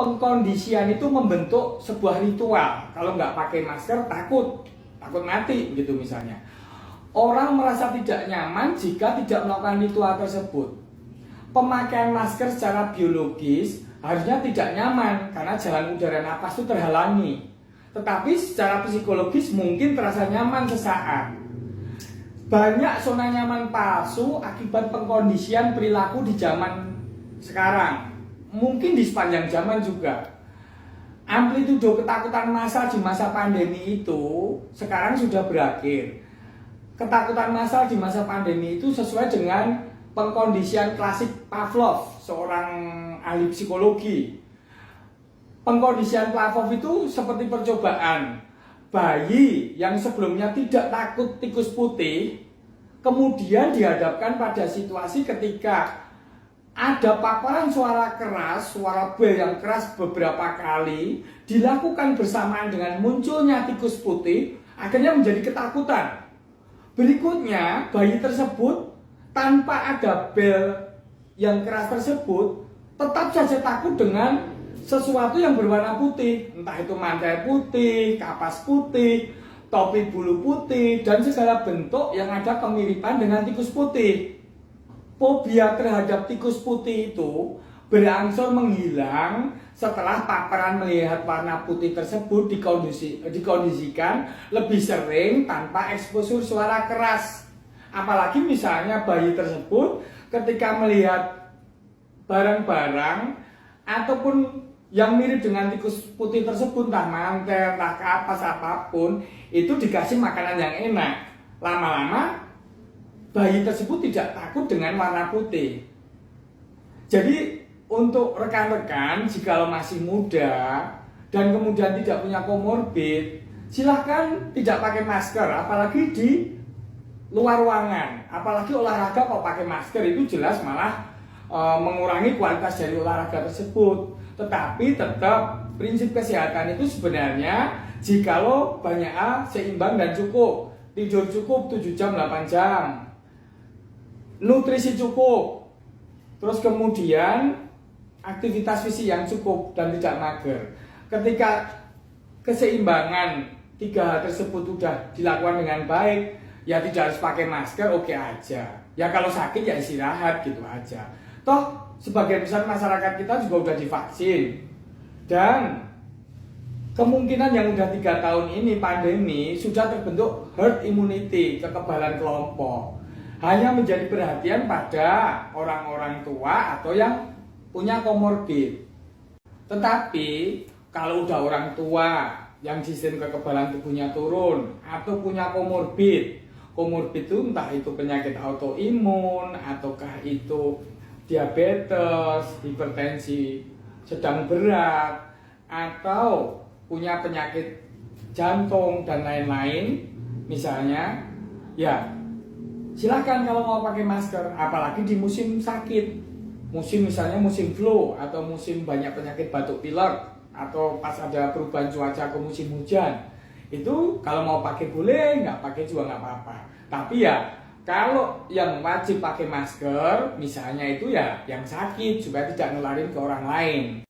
pengkondisian itu membentuk sebuah ritual. Kalau nggak pakai masker takut mati gitu misalnya. Orang merasa tidak nyaman jika tidak melakukan ritual tersebut. Pemakaian masker secara biologis harusnya tidak nyaman karena jalan udara napas itu terhalangi. Tetapi secara psikologis mungkin terasa nyaman sesaat. Banyak zona nyaman palsu akibat pengkondisian perilaku di zaman sekarang. Mungkin di sepanjang zaman juga. Amplitudo ketakutan massal di masa pandemi itu sekarang sudah berakhir. Ketakutan massal di masa pandemi itu sesuai dengan pengkondisian klasik Pavlov, seorang ahli psikologi. Pengkondisian Pavlov itu seperti percobaan. Bayi yang sebelumnya tidak takut tikus putih, kemudian dihadapkan pada situasi ketika ada paparan suara keras, suara bel yang keras beberapa kali, dilakukan bersamaan dengan munculnya tikus putih, akhirnya menjadi ketakutan. Berikutnya, bayi tersebut tanpa ada bel yang keras tersebut, tetap saja takut dengan sesuatu yang berwarna putih. Entah itu mantel putih, kapas putih, topi bulu putih, dan segala bentuk yang ada kemiripan dengan tikus putih. Fobia terhadap tikus putih itu berangsur menghilang setelah paparan melihat warna putih tersebut dikondisikan lebih sering tanpa eksposur suara keras. Apalagi misalnya bayi tersebut ketika melihat barang-barang ataupun yang mirip dengan tikus putih tersebut, entah mantel, entah kapas, apapun, itu dikasih makanan yang enak. Lama-lama bayi tersebut tidak takut dengan warna putih. Jadi untuk rekan-rekan, jika masih muda dan kemudian tidak punya komorbid, silahkan tidak pakai masker, apalagi di luar ruangan. Apalagi olahraga kalau pakai masker itu jelas malah mengurangi kualitas dari olahraga tersebut. Tetapi tetap prinsip kesehatan itu sebenarnya jikalau banyak A, seimbang dan cukup. Tidur cukup 7 jam, 8 jam. Nutrisi cukup, terus kemudian aktivitas fisik yang cukup dan tidak mager. Ketika keseimbangan 3 hal tersebut sudah dilakukan dengan baik, ya tidak harus pakai masker, oke aja. Ya kalau sakit ya istirahat gitu aja. Toh sebagian besar masyarakat kita juga sudah divaksin, dan kemungkinan yang sudah 3 tahun ini pandemi sudah terbentuk herd immunity, kekebalan kelompok. Hanya menjadi perhatian pada orang-orang tua atau yang punya komorbid. Tetapi kalau udah orang tua yang sistem kekebalan tubuhnya turun atau punya komorbid itu entah itu penyakit autoimun ataukah itu diabetes, hipertensi sedang berat, atau punya penyakit jantung dan lain-lain misalnya, ya silakan kalau mau pakai masker, apalagi di musim sakit, misalnya musim flu atau musim banyak penyakit batuk pilek, atau pas ada perubahan cuaca ke musim hujan. Itu kalau mau pakai boleh, nggak pakai juga nggak apa-apa. Tapi ya kalau yang wajib pakai masker misalnya itu ya yang sakit supaya tidak nularin ke orang lain.